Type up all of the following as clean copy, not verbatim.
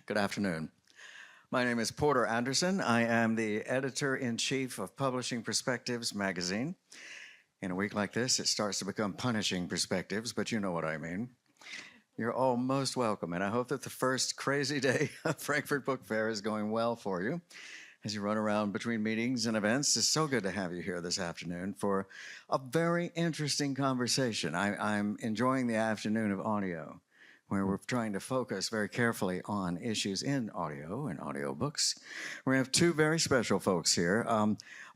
Good afternoon. My name is Porter Anderson. I am the editor-in-chief of Publishing Perspectives magazine. In a week like this, it starts to become punishing perspectives, but you know what I mean. You're all most welcome, and I hope that the first crazy day of Frankfurt Book Fair is going well for you as you run around between meetings and events. It's so good to have you here this afternoon for a very interesting conversation. I'm enjoying the afternoon of audio, where we're trying to focus very carefully on issues in audio and audiobooks. We have two very special folks here,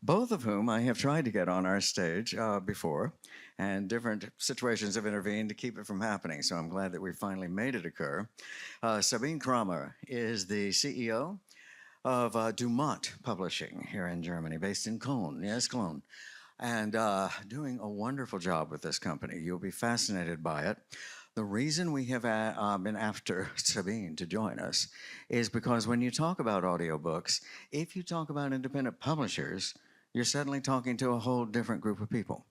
both of whom I have tried to get on our stage before, and different situations have intervened to keep it from happening, so I'm glad that we finally made it occur. Sabine Cramer is the CEO of Dumont Publishing here in Germany, based in Cologne. Yes, Cologne. And doing a wonderful job with this company. You'll be fascinated by it. The reason we have been after Sabine to join us is because when you talk about audiobooks, if you talk about independent publishers, you're suddenly talking to a whole different group of people.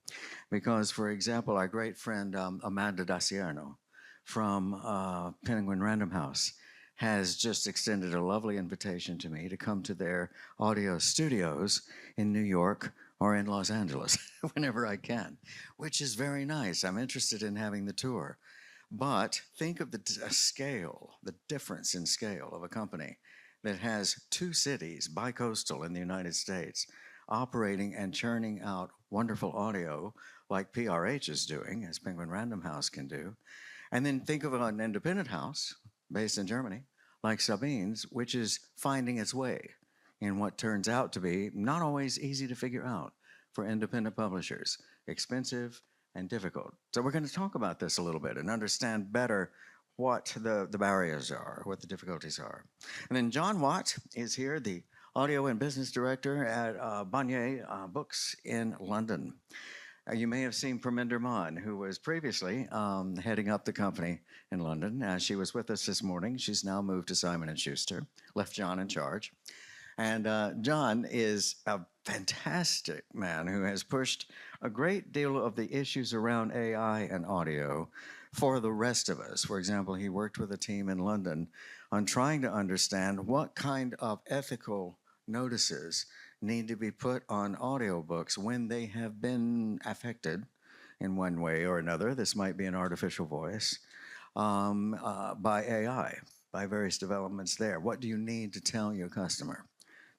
Because, for example, our great friend Amanda Daciano from Penguin Random House has just extended a lovely invitation to me to come to their audio studios in New York or in Los Angeles whenever I can, which is very nice. I'm interested in having the tour. But think of the scale, the difference in scale of a company that has two cities, bi-coastal in the United States, operating and churning out wonderful audio like PRH is doing, as Penguin Random House can do. And then think of an independent house based in Germany, like Sabine's, which is finding its way in what turns out to be not always easy to figure out for independent publishers, expensive and difficult. So we're going to talk about this a little bit and understand better what the barriers are, what the difficulties are. And then Jon Watt is here, the audio and business director at Bonnier Books in London. You may have seen Parminder Mann, who was previously heading up the company in London. She was with us this morning. She's now moved to Simon & Schuster, left John in charge. And Jon is a fantastic man who has pushed a great deal of the issues around AI and audio for the rest of us. For example, he worked with a team in London on trying to understand what kind of ethical notices need to be put on audiobooks when they have been affected in one way or another. This might be an artificial voice by AI, by various developments there. What do you need to tell your customer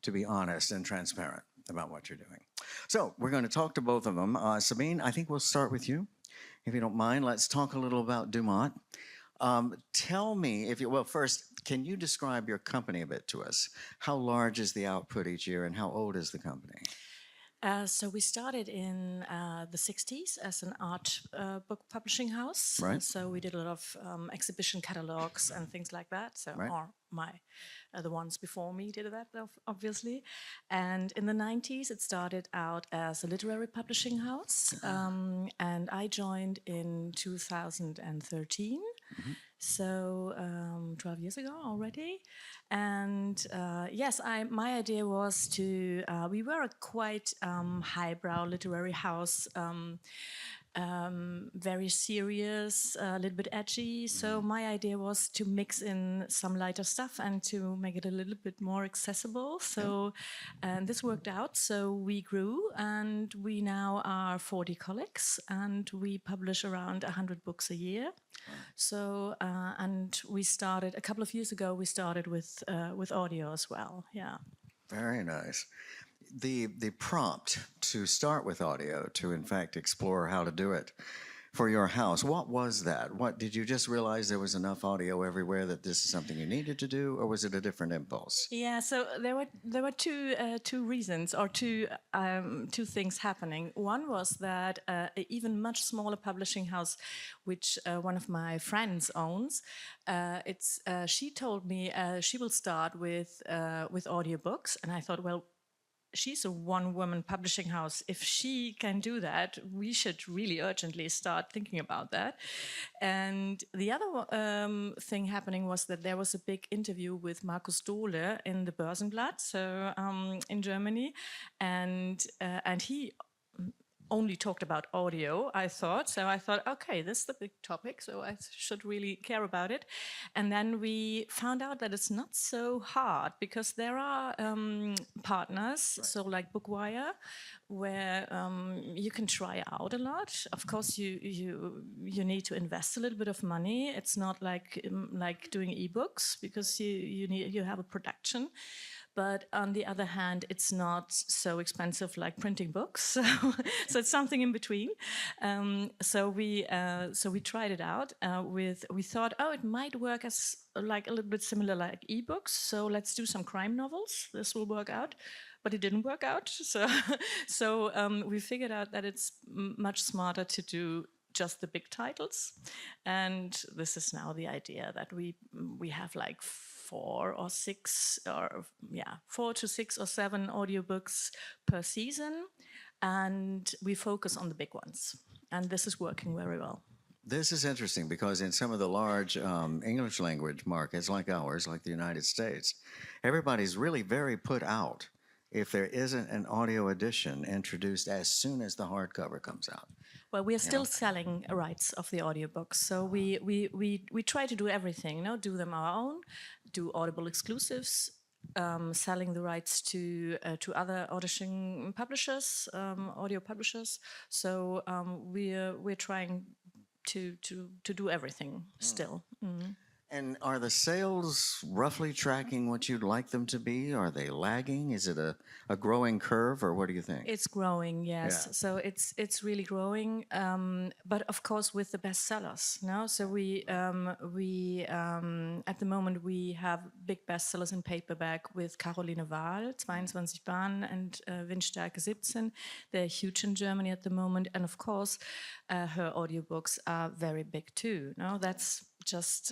to be honest and transparent about what you're doing? So we're going to talk to both of them. Sabine, I think we'll start with you. If you don't mind, let's talk a little about Dumont. Tell me, well, first, can you describe your company a bit to us? How large is the output each year and how old is the company? So we started in the 60s as an art book publishing house. Right. So we did a lot of exhibition catalogs and things like that. So Right. or the ones before me did that, obviously. And in the 90s, it started out as a literary publishing house. And I joined in 2013. So 12 years ago already. And yes, my idea was to, we were a quite highbrow literary house, very serious, a little bit edgy. So my idea was to mix in some lighter stuff and to make it a little bit more accessible. So, and this worked out. So we grew, and we now are 40 colleagues, and we publish around 100 books a year. So, and we started a couple of years ago. We started with audio as well. Yeah. Very nice. The prompt to start with audio, to in fact explore how to do it for your house, what was that? What did you just realize there was enough audio everywhere that this is something you needed to do, or was it a different impulse? Yeah, so there were two reasons, or two things happening. One was that an even much smaller publishing house, which one of my friends owns, she told me she will start with audiobooks, and I thought, well, she's a one-woman publishing house. If she can do that, we should really urgently start thinking about that. And the other thing happening was that there was a big interview with Markus Dohle in the Börsenblatt, so in Germany, and he only talked about audio, I thought. So I thought, okay, this is the big topic, so I should really care about it. And then we found out that it's not so hard because there are partners, so like Bookwire, where you can try out a lot. Of course, you need to invest a little bit of money. It's not like doing ebooks because you have a production. But on the other hand, it's not so expensive like printing books. So it's something in between. So we tried it out. We thought, oh, it might work as like a little bit similar like ebooks. So let's do some crime novels. This will work out. But it didn't work out. So we figured out that it's much smarter to do just the big titles. And this is now the idea that we have like 4 to 6 or 7 audiobooks per season, and we focus on the big ones. And this is working very well. This is interesting because in some of the large English language markets like ours, like the United States, everybody's really very put out if there isn't an audio edition introduced as soon as the hardcover comes out. Well, we are still selling rights of the audiobooks, so we try to do everything. Do them our own, do Audible exclusives, selling the rights to other audio publishers. So we're trying to do everything still. Mm. And are the sales roughly tracking what you'd like them to be? Are they lagging? Is it a growing curve, or what do you think? It's growing, yes. Yeah. So it's really growing, but of course with the bestsellers. No, so we at the moment we have big bestsellers in paperback with Caroline Wahl, 22 Bahnen, and Windstärke 17. They're huge in Germany at the moment, and of course her audiobooks are very big too. No, that's just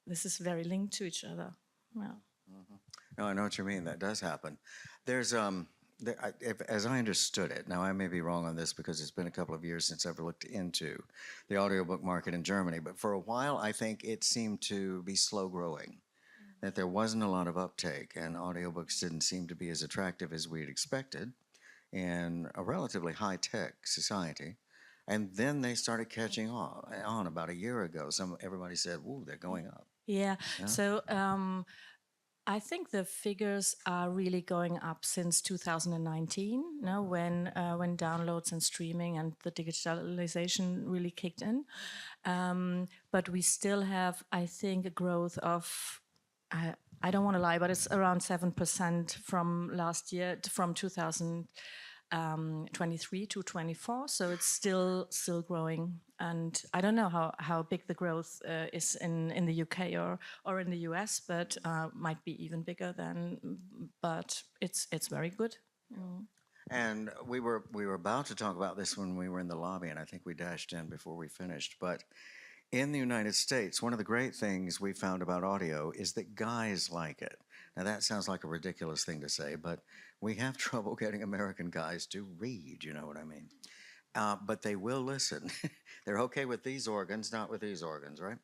this is very linked to each other. Yeah. Mm-hmm. No, I know what you mean. That does happen. There's as I understood it. Now I may be wrong on this because it's been a couple of years since I've looked into the audiobook market in Germany. But for a while, I think it seemed to be slow growing. That there wasn't a lot of uptake, and audiobooks didn't seem to be as attractive as we'd expected in a relatively high-tech society. And then they started catching on about a year ago. Everybody said, "Ooh, they're going up." Yeah. So I think the figures are really going up since 2019. When downloads and streaming and the digitalization really kicked in. But we still have, I think, a growth of. I don't want to lie, but it's around 7% from last year, from 2023 to 24, so it's still growing, and I don't know how big the growth is in the UK or in the US, but might be even bigger than. But it's very good. Mm. And we were about to talk about this when we were in the lobby, and I think we dashed in before we finished. But in the United States, one of the great things we found about audio is that guys like it. Now that sounds like a ridiculous thing to say, but we have trouble getting American guys to read, you know what I mean? But they will listen. They're okay with these organs, not with these organs, right?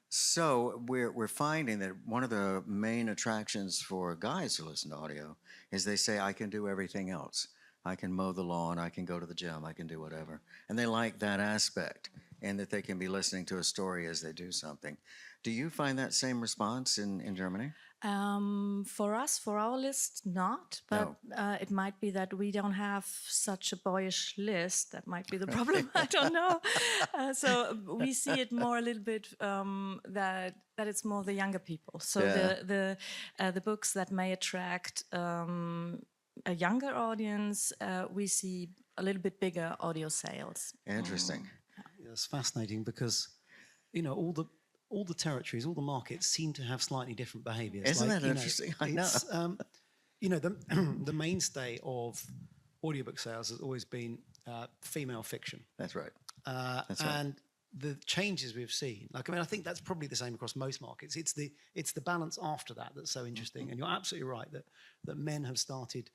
So we're finding that one of the main attractions for guys who listen to audio is they say, I can do everything else. I can mow the lawn, I can go to the gym, I can do whatever. And they like that aspect, and that they can be listening to a story as they do something. Do you find that same response in Germany? For us, for our list, not. But No. it might be that we don't have such a boyish list. That might be the problem. I don't know. So we see it more a little bit that it's more the younger people. So the books that may attract a younger audience, we see a little bit bigger audio sales. Interesting. It's fascinating because, all the territories, all the markets seem to have slightly different behaviours. Isn't that interesting? I know. The mainstay of audiobook sales has always been female fiction. That's right. And the changes we've seen, I think that's probably the same across most markets. It's the balance after that that's so interesting. Mm-hmm. And you're absolutely right that men have started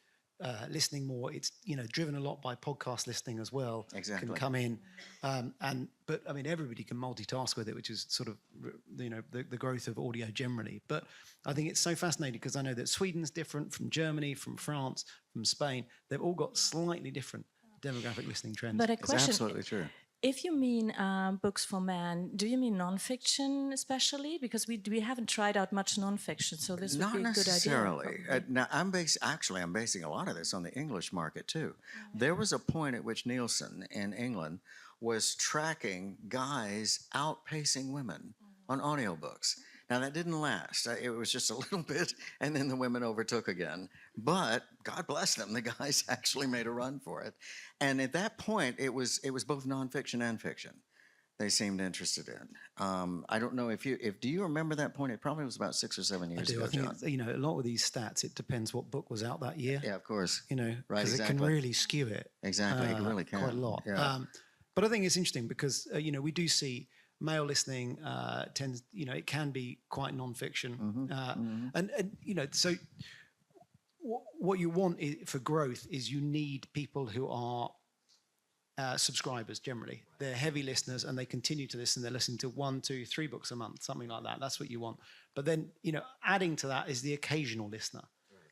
listening more. It's driven a lot by podcast listening as well. Exactly. Can come in, but everybody can multitask with it, which is sort of the growth of audio generally. But I think it's so fascinating because I know that Sweden's different from Germany, from France, from Spain. They've all got slightly different demographic listening trends. But a It's question: absolutely true. if you mean books for men, do you mean nonfiction especially? Because we haven't tried out much nonfiction, so this would Not be a good idea. necessarily. probably. Now, I'm basing a lot of this on the English market too. There was a point at which Nielsen in England was tracking guys outpacing women on audiobooks. Now, that didn't last. It was just a little bit, and then the women overtook again. But God bless them, the guys actually made a run for it. And at that point, it was both nonfiction and fiction they seemed interested in. I don't know if do you remember that point? It probably was about 6 or 7 years ago, I think John. it's, a lot of these stats, it depends what book was out that year. Yeah, of course. Right, Right, because it can exactly. really skew it. Exactly, it really can. Quite a lot. Yeah. But I think it's interesting because we do see male listening tends, it can be quite nonfiction, and so what you want for growth is you need people who are subscribers generally. They're heavy listeners and they continue to listen. They're listening to 1, 2, 3 books a month, something like that. That's what you want. But then, adding to that is the occasional listener.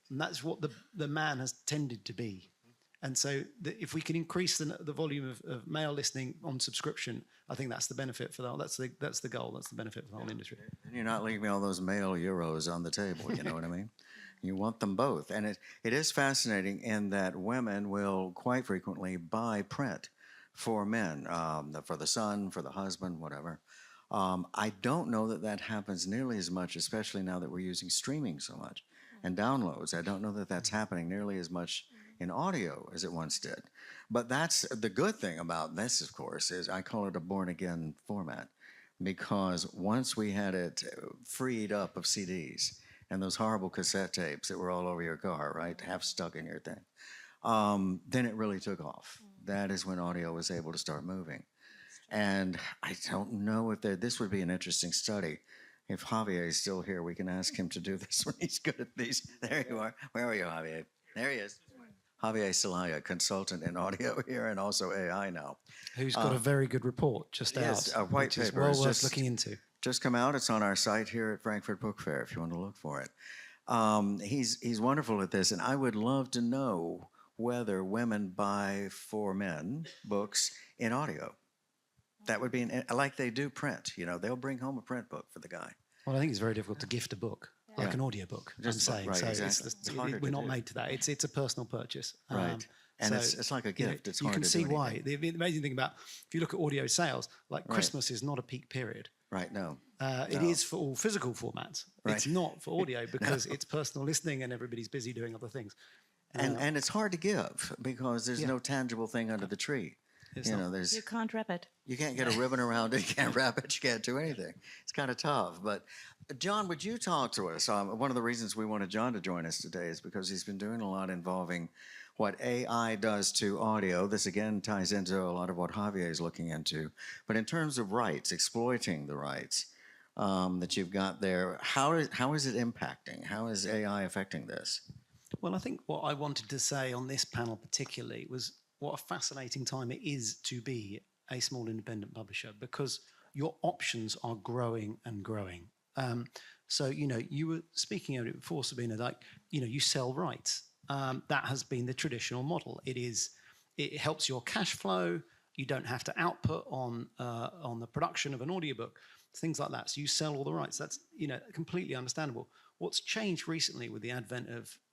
And that's what the man has tended to be. And so if we can increase the volume of male listening on subscription, I think that's the benefit for that. That's the goal. That's the benefit for the whole industry. And you're not leaving all those male euros on the table, you know what I mean? You want them both. And it is fascinating in that women will quite frequently buy print for men, for the son, for the husband, whatever. I don't know that happens nearly as much, especially now that we're using streaming so much and downloads. I don't know that that's happening nearly as much in audio as it once did. But that's the good thing about this, of course, is I call it a born-again format, because once we had it freed up of CDs and those horrible cassette tapes that were all over your car, right, half stuck in your thing, then it really took off. That is when audio was able to start moving. And I don't know if this would be an interesting study. If Javier is still here, we can ask him to do this when he's good at these. There you are. Where are you, Javier? There he is. Javier Celaya, consultant in audio here and also AI now. Who's got a very good report just yes, out, a white which is paper well is worth just- looking into. Just come out. It's on our site here at Frankfurt Book Fair if you want to look for it. He's wonderful at this, and I would love to know whether women buy for men books in audio. That would be like they do print. They'll bring home a print book for the guy. Well, I think it's very difficult to gift a book, like an audiobook, Just I'm saying. right, so exactly. It's harder we're to not do. made to that. It's a personal purchase. Right. And so, it's like a gift. It's you hard can to see do why. anything. The amazing thing about, if you look at audio sales, like Christmas is not a peak period. Right, no. It is for all physical formats. Right. It's not for audio because it's personal listening and everybody's busy doing other things. And it's hard to give because there's no tangible thing under the tree. It's not. There's You can't wrap it. you can't get a ribbon around it, you can't wrap it, you can't do anything. It's kind of tough. But John, would you talk to us? One of the reasons we wanted John to join us today is because he's been doing a lot involving what AI does to audio. This again ties into a lot of what Javier is looking into. But in terms of rights, exploiting the rights that you've got there, how is it impacting? How is AI affecting this? Well, I think what I wanted to say on this panel particularly was what a fascinating time it is to be a small independent publisher, because your options are growing and growing. So, you were speaking of it before, Sabina, like, you sell rights. That has been the traditional model. It helps your cash flow. You don't have to output on the production of an audiobook, things like that. So you sell all the rights. That's, completely understandable. What's changed recently with the advent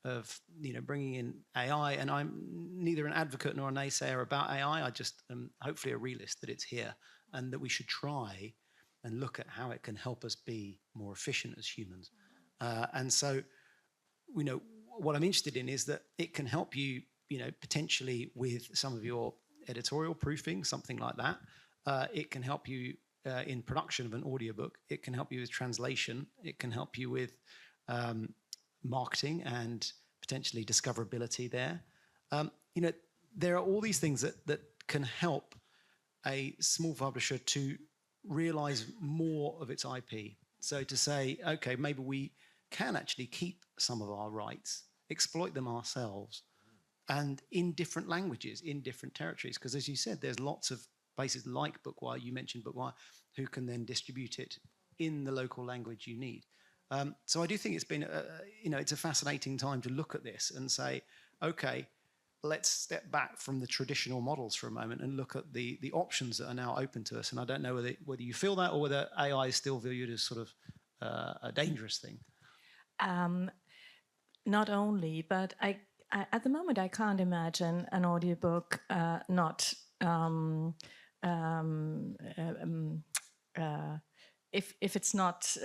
of bringing in AI, and I'm neither an advocate nor a naysayer about AI. I just am hopefully a realist that it's here and that we should try and look at how it can help us be more efficient as humans. And so, what I'm interested in is that it can help you, potentially with some of your editorial proofing, something like that. It can help you in production of an audiobook. It can help you with translation. It can help you with marketing and potentially discoverability there. There are all these things that can help a small publisher to realize more of its IP. So to say, okay, maybe we can actually keep some of our rights, exploit them ourselves, and in different languages, in different territories. Because as you said, there's lots of places like Bookwire, you mentioned Bookwire, who can then distribute it in the local language you need. So I do think it's been, it's a fascinating time to look at this and say, okay, let's step back from the traditional models for a moment and look at the options that are now open to us. And I don't know whether you feel that or whether AI is still viewed as sort of a dangerous thing. Not only, but at the moment I can't imagine an audiobook not if it's not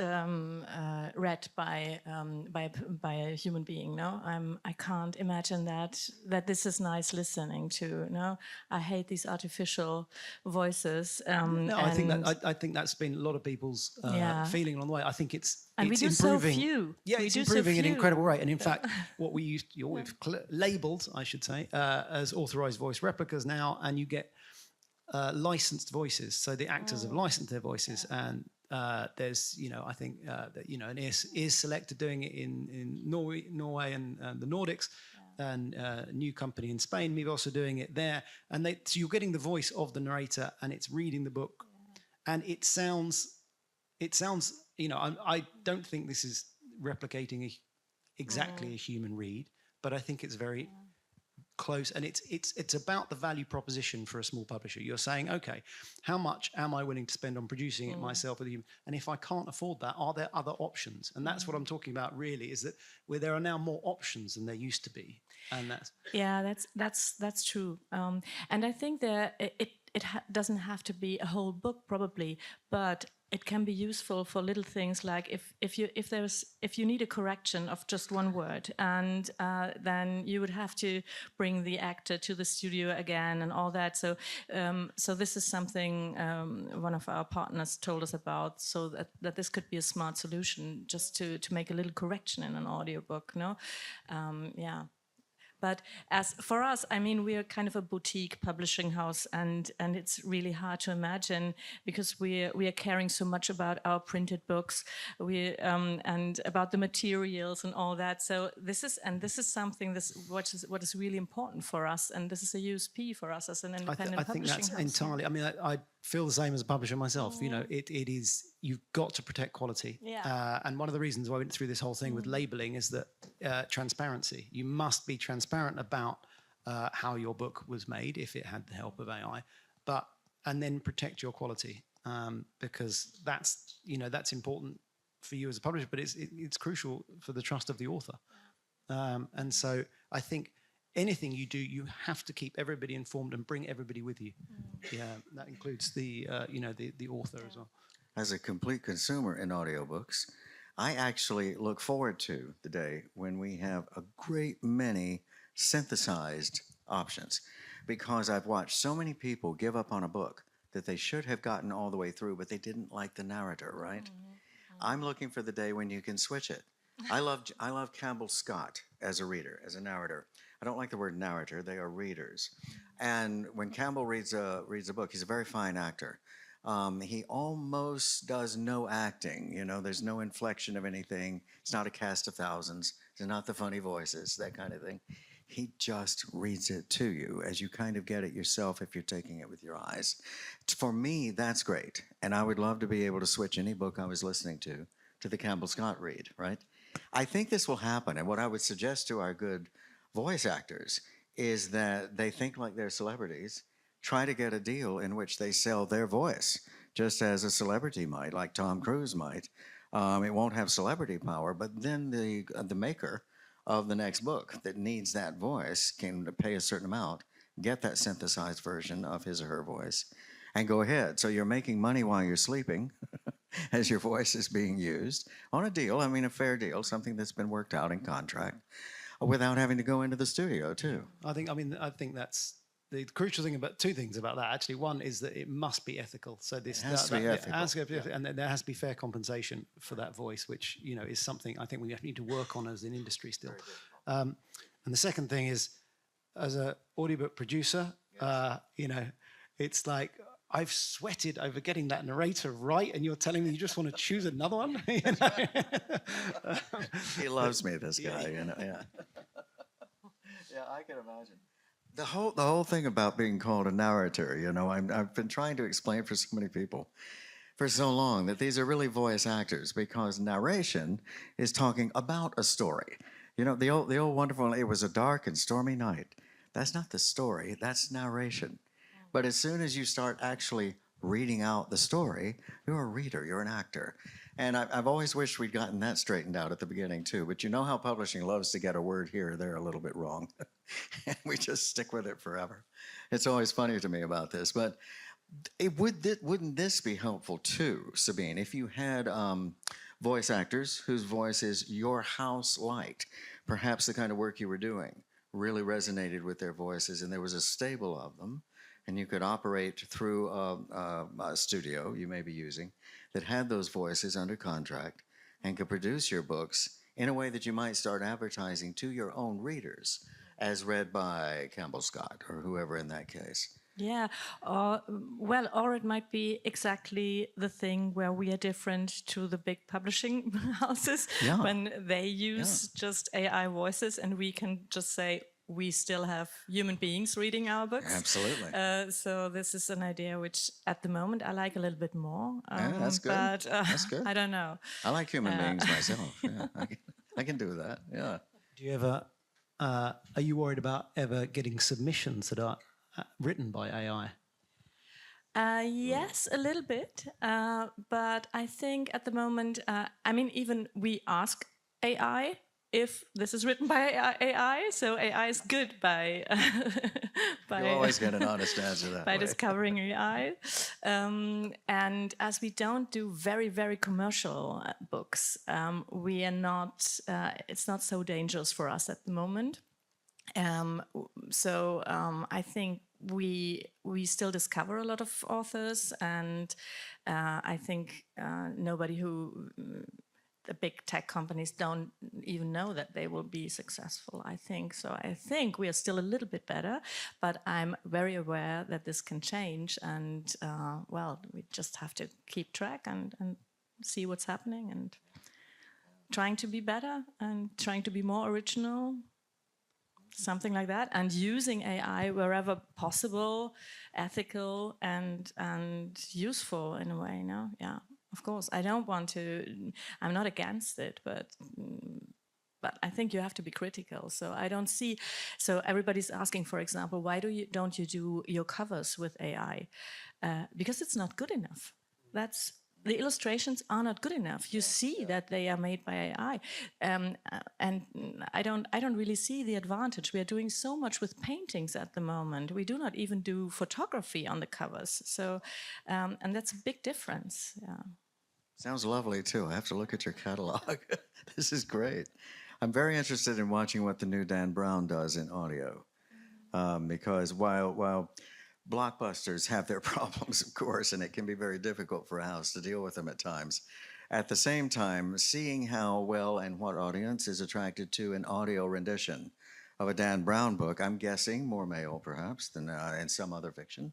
read by a human being. No, I can't imagine that this is nice listening to. No, I hate these artificial voices. No, I think that's been a lot of people's feeling along the way. I think it's we do improving. So few. Yeah, it's improving at an incredible rate. And in fact, what we've labelled, I should say, as authorized voice replicas now, and you get licensed voices. So the actors have licensed their voices, and there's, I think that an Ears Select are doing it in Norway and the Nordics, and a new company in Spain, maybe also doing it there. And so you're getting the voice of the narrator, and it's reading the book, and it sounds. I don't think this is replicating exactly a human read, but I think it's very close, and it's about the value proposition for a small publisher. You're saying, okay, how much am I willing to spend on producing it myself with you? And if I can't afford that, are there other options? And that's what I'm talking about really, is that there are now more options than there used to be. And that's true. And I think that it doesn't have to be a whole book probably, but it can be useful for little things like if you need a correction of just one word, and then you would have to bring the actor to the studio again and all that. So this is something one of our partners told us about, so that this could be a smart solution just to make a little correction in an audiobook. No, But as for us, I mean, we are kind of a boutique publishing house, and it's really hard to imagine, because we are caring so much about our printed books, and about the materials and all that. So this is something what is really important for us, and this is a USP for us as an independent publishing house. I think that's entirely. I mean, I feel the same as a publisher myself. It is, you've got to protect quality. Yeah. And one of the reasons why I went through this whole thing with labeling is that transparency. You must be transparent about how your book was made, if it had the help of AI, and then protect your quality, because that's important for you as a publisher, but it's crucial for the trust of the author. And so I think anything you do, you have to keep everybody informed and bring everybody with you. Yeah, that includes the author as well. As a complete consumer in audiobooks, I actually look forward to the day when we have a great many synthesized options, because I've watched so many people give up on a book that they should have gotten all the way through, but they didn't like the narrator, right? I'm looking for the day when you can switch it. I love Campbell Scott as a reader, as a narrator. I don't like the word narrator, they are readers. And when Campbell reads a book, he's a very fine actor. He almost does no acting, there's no inflection of anything. It's not a cast of thousands. It's not the funny voices, that kind of thing. He just reads it to you as you kind of get it yourself if you're taking it with your eyes. For me, that's great. And I would love to be able to switch any book I was listening to the Campbell Scott read, right? I think this will happen. And what I would suggest to our good voice actors is that they think like they're celebrities, try to get a deal in which they sell their voice, just as a celebrity might, like Tom Cruise might. It won't have celebrity power, but then the maker of the next book that needs that voice can pay a certain amount, get that synthesized version of his or her voice, and go ahead. So you're making money while you're sleeping as your voice is being used on a deal, a fair deal, something that's been worked out in contract, without having to go into the studio too. I think that's the crucial thing about two things about that. Actually, one is that it must be ethical. So it has to be ethical. And there has to be fair compensation for that voice, which is something I think we need to work on as an industry still. And the second thing is, as an audiobook producer, it's like, I've sweated over getting that narrator right, and you're telling me you just want to choose another one? He loves me, this guy. Yeah, I can imagine. The whole thing about being called a narrator, I've been trying to explain for so many people for so long that these are really voice actors, because narration is talking about a story. The old wonderful, it was a dark and stormy night. That's not the story, that's narration. But as soon as you start actually reading out the story, you're a reader, you're an actor. And I've always wished we'd gotten that straightened out at the beginning too. But you know how publishing loves to get a word here or there a little bit wrong. And we just stick with it forever. It's always funny to me about this. But wouldn't this be helpful too, Sabine, if you had voice actors whose voices your house liked, perhaps the kind of work you were doing really resonated with their voices, and there was a stable of them, and you could operate through a studio you may be using that had those voices under contract and could produce your books in a way that you might start advertising to your own readers as read by Campbell Scott or whoever in that case. Yeah, well, or it might be exactly the thing where we are different to the big publishing houses Yeah. when they use just AI voices and we can just say, we still have human beings reading our books. Absolutely. So this is an idea which at the moment I like a little bit more. Yeah, that's good. But That's good. I don't know. I like human beings myself. Yeah, I can do that. Yeah. Do you ever, are you worried about ever getting submissions that are written by AI? Yes, a little bit. But I think at the moment, I mean, even we ask AI if this is written by AI, so AI is good by You always get an honest answer that by way. discovering AI. And as we don't do very, very commercial books, we are not. It's not so dangerous for us at the moment. So I think we still discover a lot of authors, and I think nobody who the big tech companies don't even know that they will be successful, I think. So I think we are still a little bit better, but I'm very aware that this can change. And, well, we just have to keep track and see what's happening and trying to be better and trying to be more original, something like that, and using AI wherever possible, ethical and useful in a way, no? Yeah. Of course, I don't want to. I'm not against it, but I think you have to be critical. So I don't see. So everybody's asking, for example, why don't you do your covers with AI? Because it's not good enough. That's the illustrations are not good enough. You see that they are made by AI, and I don't really see the advantage. We are doing so much with paintings at the moment. We do not even do photography on the covers. So, and that's a big difference. Yeah. Sounds lovely too. I have to look at your catalog. This is great. I'm very interested in watching what the new Dan Brown does in audio, because while blockbusters have their problems, of course, and it can be very difficult for a house to deal with them at times. At the same time, seeing how well and what audience is attracted to an audio rendition of a Dan Brown book, I'm guessing more male perhaps than in some other fiction.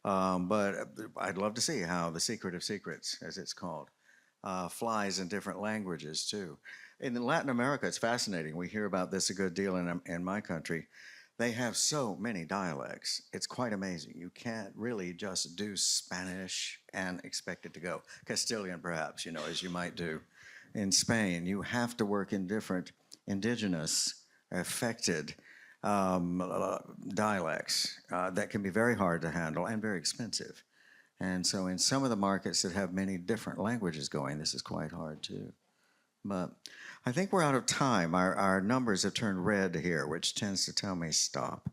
But I'd love to see how The Secret of Secrets, as it's called, flies in different languages too. In Latin America, it's fascinating. We hear about this a good deal in my country. They have so many dialects. It's quite amazing. You can't really just do Spanish and expect it to go. Castilian, perhaps, you know, as you might do in Spain. You have to work in different indigenous, affected dialects that can be very hard to handle and very expensive. And so in some of the markets that have many different languages going, this is quite hard too. But I think we're out of time. Our numbers have turned red here, which tends to tell me stop.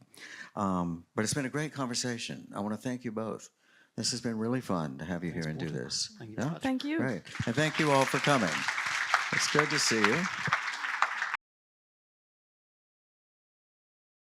But it's been a great conversation. I want to thank you both. This has been really fun to have you here and do this. Thank you very much. Thank you. Great. And thank you all for coming. It's good to see you.